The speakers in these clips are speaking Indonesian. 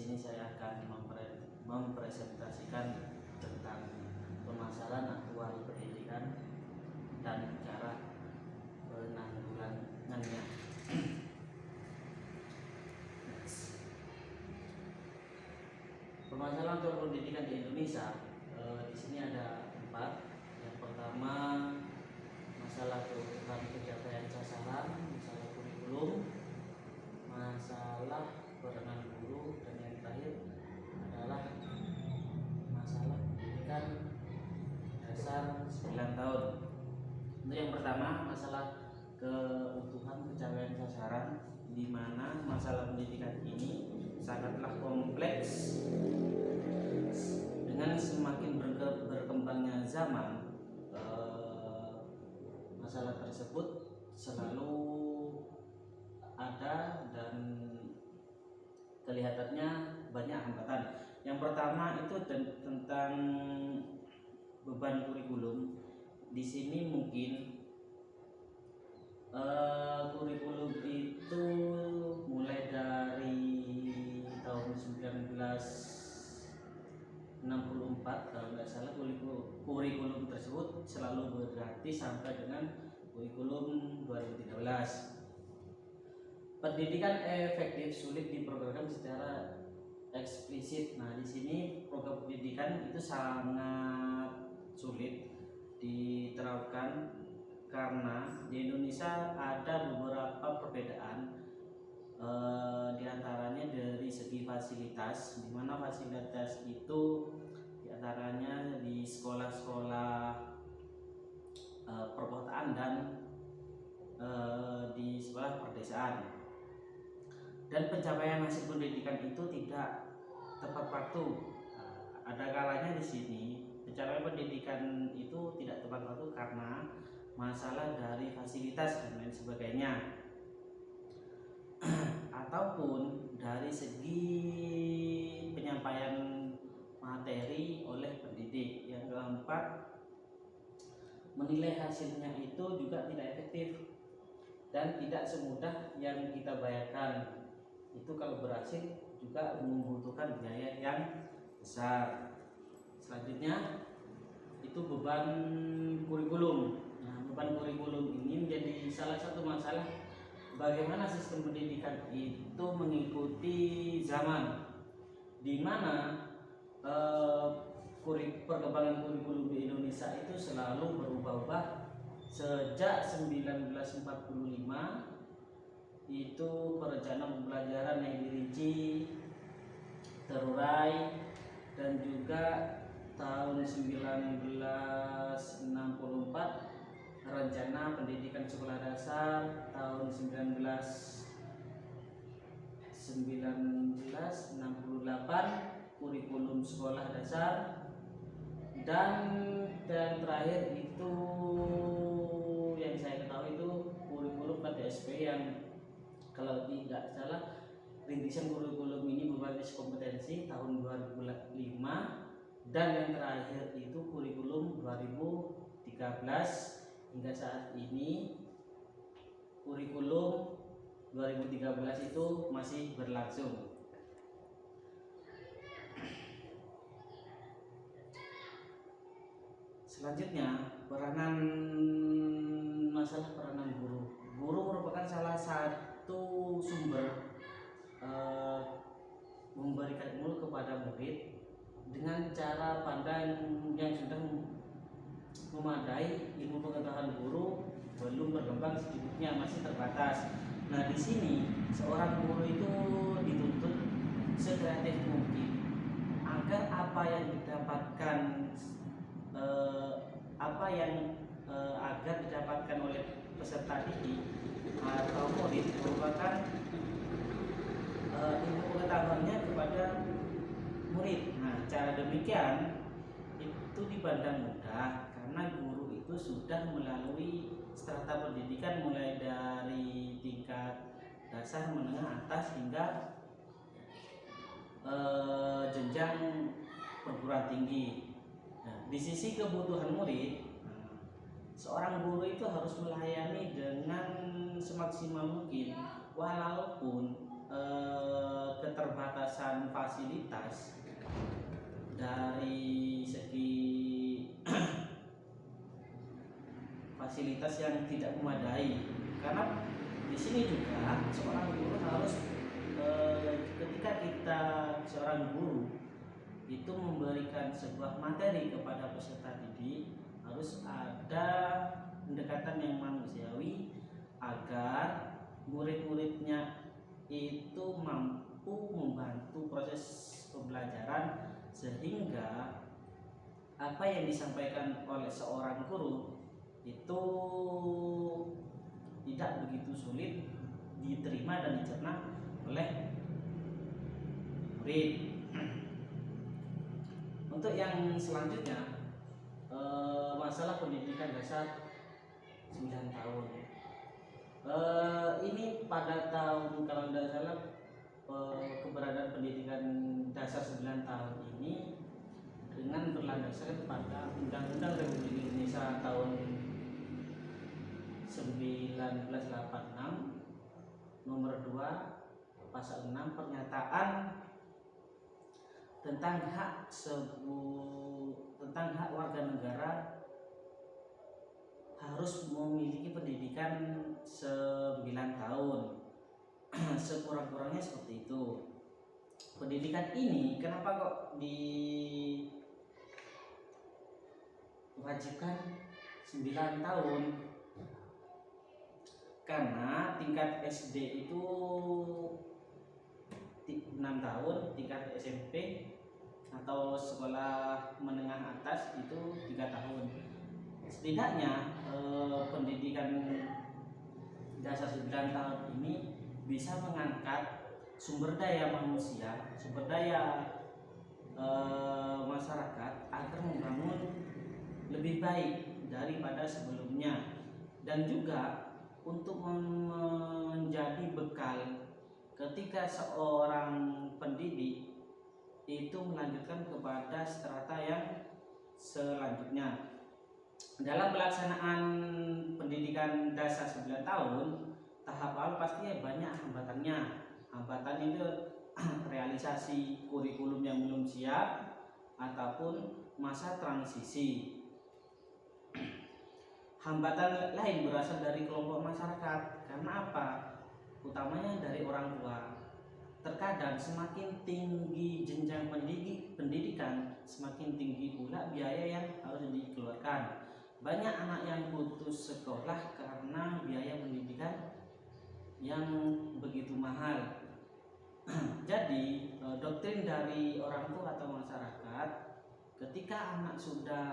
sini saya akan mempresentasikan tentang permasalahan aktual pendidikan dan cara penanggulangannya. Permasalahan aktual pendidikan di Indonesia, di sini ada 4. Yang pertama, masalah keutuhan pencapaian sasaran, masalah kurikulum, masalah peranan guru, dan yang terakhir adalah masalah pendidikan dasar 9 tahun. Untuk yang pertama, masalah keutuhan pencapaian sasaran, di mana masalah pendidikan ini sangatlah kompleks. Dengan semakin berkembangnya zaman, masalah tersebut selalu ada dan kelihatannya banyak hambatan. Yang pertama itu tentang beban kurikulum. Di sini mungkin kurikulum itu mulai dari tahun 1964 kalau nggak salah, kurikulum tersebut selalu berganti sampai dengan kurikulum 2013. Pendidikan efektif sulit diprogramkan secara eksplisit. Nah, di sini program pendidikan itu sangat sulit diterapkan karena di Indonesia ada beberapa perbedaan, diantaranya dari segi fasilitas, di mana fasilitas itu diantaranya di sekolah-sekolah perkotaan dan di sekolah perdesaan, dan pencapaian hasil pendidikan itu tidak tepat waktu. Ada kalanya di sini pencapaian pendidikan itu tidak tepat waktu karena masalah dari fasilitas dan lain sebagainya, ataupun dari segi penyampaian materi oleh pendidik. Yang keempat, menilai hasilnya itu juga tidak efektif dan tidak semudah yang kita bayangkan. Itu kalau berhasil juga membutuhkan biaya yang besar. Selanjutnya itu beban kurikulum. Nah, beban kurikulum ini menjadi salah satu masalah bagaimana sistem pendidikan itu mengikuti zaman, di mana perkembangan kurikulum di Indonesia itu selalu berubah-ubah. Sejak 1945 itu perencanaan pembelajaran yang dirinci, terurai, dan juga tahun 1964 rencana pendidikan sekolah dasar, tahun 1968 kurikulum sekolah dasar, dan terakhir itu yang saya ketahui itu kurikulum KTSP yang kalau tidak salah rintisan kurikulum ini berbasis kompetensi tahun 2005, dan yang terakhir itu kurikulum 2013. Hingga saat ini kurikulum 2013 itu masih berlangsung. Selanjutnya, masalah peranan guru. Guru merupakan salah satu sumber memberikan ilmu kepada murid dengan cara pandang yang sudah memadai. Ilmu pengetahuan guru belum berkembang secukupnya, masih terbatas. Nah, di sini seorang guru itu dituntut sekreatif mungkin agar apa yang didapatkan oleh peserta didik atau murid merupakan ilmu pengetahuannya kepada murid. Nah, cara demikian itu dipandang mudah karena guru itu sudah melalui strata pendidikan mulai dari tingkat dasar, menengah, atas hingga jenjang perguruan tinggi. Nah, di sisi kebutuhan murid, seorang guru itu harus melayani dengan semaksimal mungkin, walaupun keterbatasan dan fasilitas dari segi fasilitas yang tidak memadai, karena di sini juga seorang guru harus ketika kita seorang guru itu memberikan sebuah materi kepada peserta didik, harus ada pendekatan yang manusiawi agar murid-muridnya itu mampu membantu proses pembelajaran, sehingga apa yang disampaikan oleh seorang guru itu tidak begitu sulit diterima dan dicerna oleh murid. Untuk yang selanjutnya, masalah pendidikan dasar 9 tahun. Ini pada tahun, kalau tidak salah, keberadaan pendidikan dasar 9 tahun ini dengan berlandaskan pada Undang-Undang Republik Indonesia tahun 1986 nomor 2 pasal 6, pernyataan tentang hak warga negara harus memiliki pendidikan 9 tahun sekurang-kurangnya, seperti itu. Pendidikan ini kenapa kok diwajibkan 9 tahun? Karena tingkat SD itu 6 tahun, tingkat SMP atau sekolah menengah atas itu 3 tahun. Setidaknya pendidikan dasar 9 tahun ini bisa mengangkat sumber daya manusia, sumber daya masyarakat agar membangun lebih baik daripada sebelumnya, dan juga untuk menjadi bekal ketika seorang pendidik itu melanjutkan kepada strata yang selanjutnya. Dalam pelaksanaan pendidikan dasar 9 tahun, tahap awal pasti banyak hambatannya. Hambatannya itu realisasi kurikulum yang belum siap ataupun masa transisi. Hambatan lain berasal dari kelompok masyarakat. Karena apa? Utamanya dari orang tua. Terkadang semakin tinggi jenjang pendidikan, semakin tinggi pula biaya yang harus dikeluarkan. Banyak anak yang putus sekolah karena biaya pendidikan yang begitu mahal. Jadi doktrin dari orang tua atau masyarakat, ketika anak sudah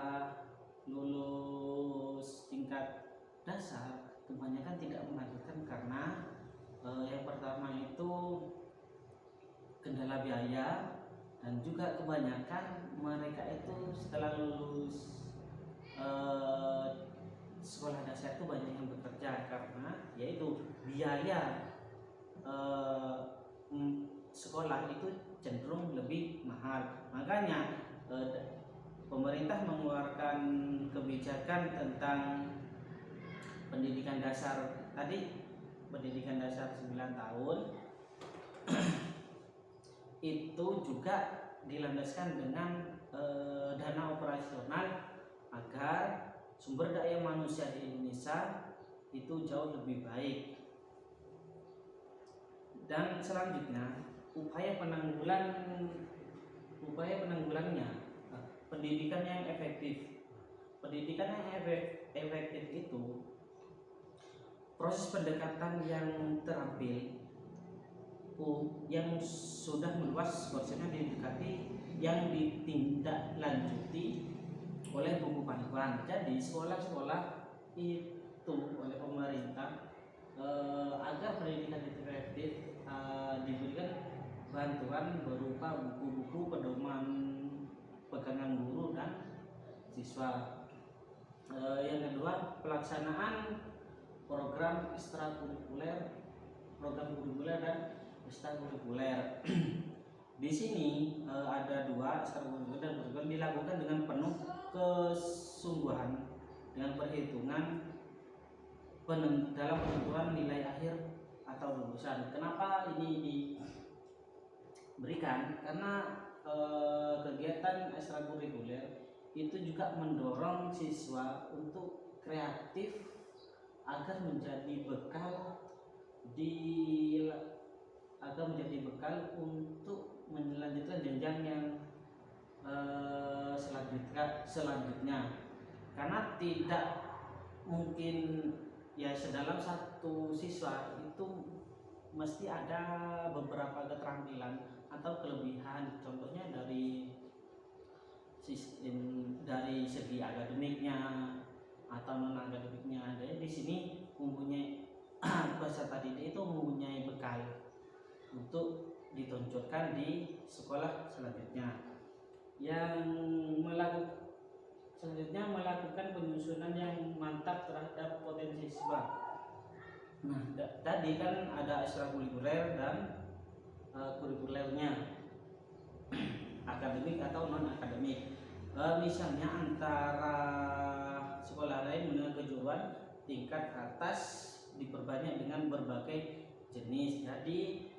lulus tingkat dasar, kebanyakan tidak melanjutkan karena yang pertama itu kendala biaya, dan juga kebanyakan mereka itu setelah lulus sekolah dasar itu banyak yang bekerja, karena yaitu biaya sekolah itu cenderung lebih mahal. Makanya pemerintah mengeluarkan kebijakan tentang pendidikan dasar tadi, pendidikan dasar 9 tahun itu juga dilandaskan dengan dana operasional agar sumber daya manusia di Indonesia itu jauh lebih baik. Dan selanjutnya upaya penanggulannya, pendidikan yang efektif. Pendidikan yang efektif itu proses pendekatan yang terampil, yang sudah meluas konsepnya didekati, yang ditindaklanjuti oleh buku panduan. Jadi sekolah-sekolah itu oleh pemerintah agar pendidikan itu efektif diberikan bantuan berupa buku-buku pedoman pegangan guru dan siswa. Yang kedua, pelaksanaan program ekstrakurikuler, program kurikuler dan ekstrakurikuler. Di sini ada 2, ekstrakurikuler dan kurikuler, dilakukan dengan penuh kesungguhan dengan perhitungan dalam penentuan nilai akhir atau lulusan. Kenapa ini berikan, karena kegiatan ekstrakurikuler itu juga mendorong siswa untuk kreatif agar menjadi bekal untuk melanjutkan jenjang yang selanjutnya, karena tidak mungkin ya sedalam satu siswa itu mesti ada beberapa keterampilan atau kelebihan, contohnya dari segi akademiknya atau non akademiknya. Jadi di sini mempunyai peserta didik itu mempunyai bekal untuk ditonjolkan di sekolah selanjutnya. Yang selanjutnya melakukan penyusunan yang mantap terhadap potensi siswa. Nah, tadi kan ada ekstrakurikuler dan kurikulernya, akademik atau non akademik. Misalnya antara sekolah lain menengah kejuruan tingkat atas diperbanyak dengan berbagai jenis. Jadi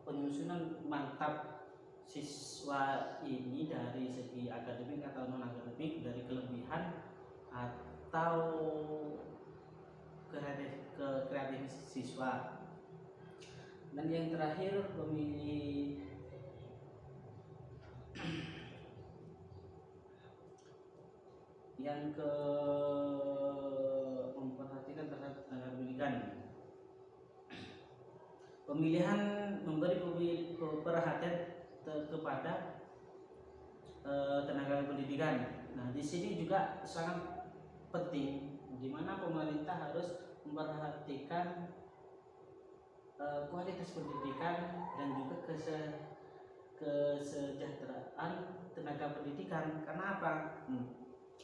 penyusunan mantap siswa ini dari segi akademik atau non akademik, dari kelebihan atau kreatif siswa. Dan yang terakhir, pemilih yang ke memperhatikan terhadap tenaga pendidikan. Pemilihan memberi perhatian kepada tenaga pendidikan. Nah, di sini juga sangat penting, di mana pemerintah harus memperhatikan kualitas pendidikan dan juga kesejahteraan tenaga pendidikan. Karena apa?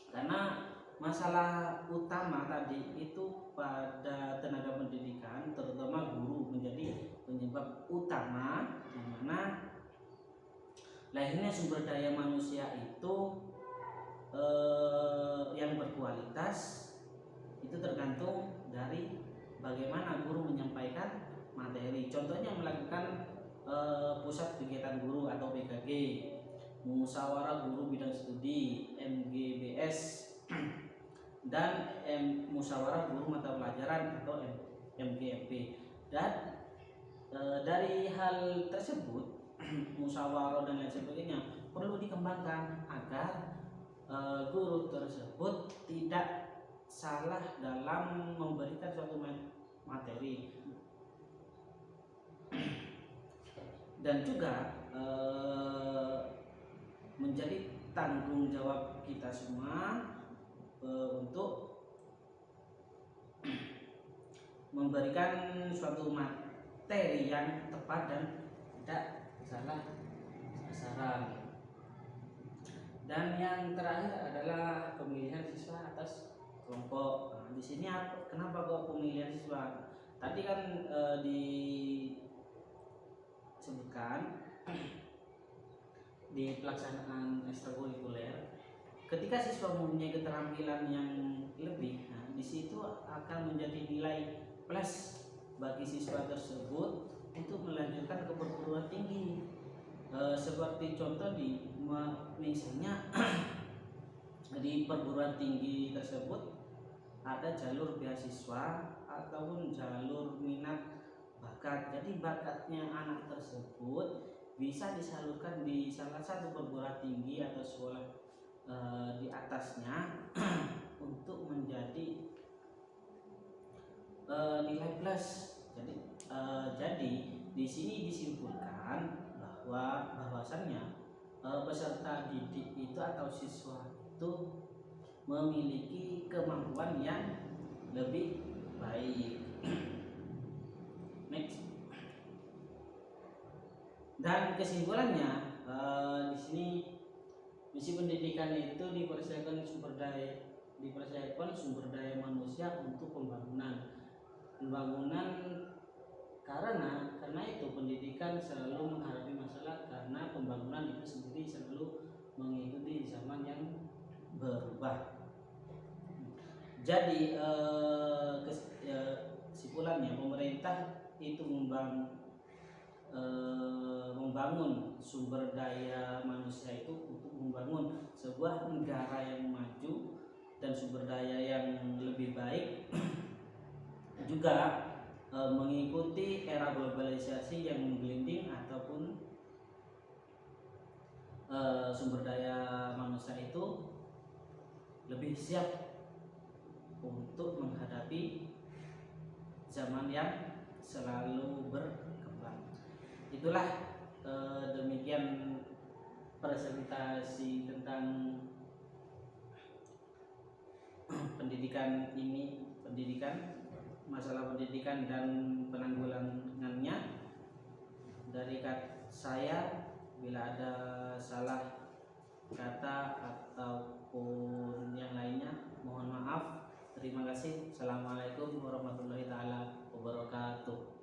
Karena masalah utama tadi itu pada tenaga pendidikan, terutama guru, menjadi penyebab utama di mana lahirnya sumber daya manusia itu yang berkualitas itu tergantung dari bagaimana guru menyampaikan materi. Contohnya melakukan pusat kegiatan guru atau PKG, musyawarah guru bidang studi MGBS, dan musyawarah guru mata pelajaran atau MGMP. Dan dari hal tersebut, musyawarah dan lain sebagainya perlu dikembangkan agar guru tersebut tidak salah dalam memberikan suatu materi. Dan juga menjadi tanggung jawab kita semua untuk memberikan suatu materi yang tepat dan tidak salah sasaran. Dan yang terakhir adalah pemilihan siswa atas kelompok. Nah, di sini kenapa kok pemilihan siswa? Tadi kan disebutkan di pelaksanaan ekstrakurikuler, ketika siswa mempunyai keterampilan yang lebih, nah di situ akan menjadi nilai plus bagi siswa tersebut untuk melanjutkan ke perguruan tinggi. Seperti contoh misalnya di perguruan tinggi tersebut ada jalur beasiswa ataupun jalur minat bakat. Jadi bakatnya anak tersebut bisa disalurkan di salah satu perguruan tinggi atau sekolah di atasnya untuk menjadi nilai plus. Jadi di sini disimpulkan bahwasannya peserta didik itu atau siswa itu memiliki kemampuan yang lebih baik. Next. Dan kesimpulannya, di sini misi pendidikan itu dipersiapkan sumber daya manusia untuk pembangunan karena itu pendidikan selalu menghadapi masalah, karena pembangunan itu sendiri selalu mengikuti zaman yang berubah. Jadi kesimpulannya, pemerintah itu membangun membangun sumber daya manusia itu untuk membangun sebuah negara yang maju dan sumber daya yang lebih baik, juga mengikuti era globalisasi yang menggelinding, ataupun sumber daya manusia itu lebih siap untuk menghadapi zaman yang selalu berkembang. Itulah demikian presentasi tentang masalah pendidikan dan penanggulangannya. Dari saya, bila ada salah kata ataupun yang lainnya, mohon maaf. Terima kasih. Assalamualaikum warahmatullahi taala wabarakatuh.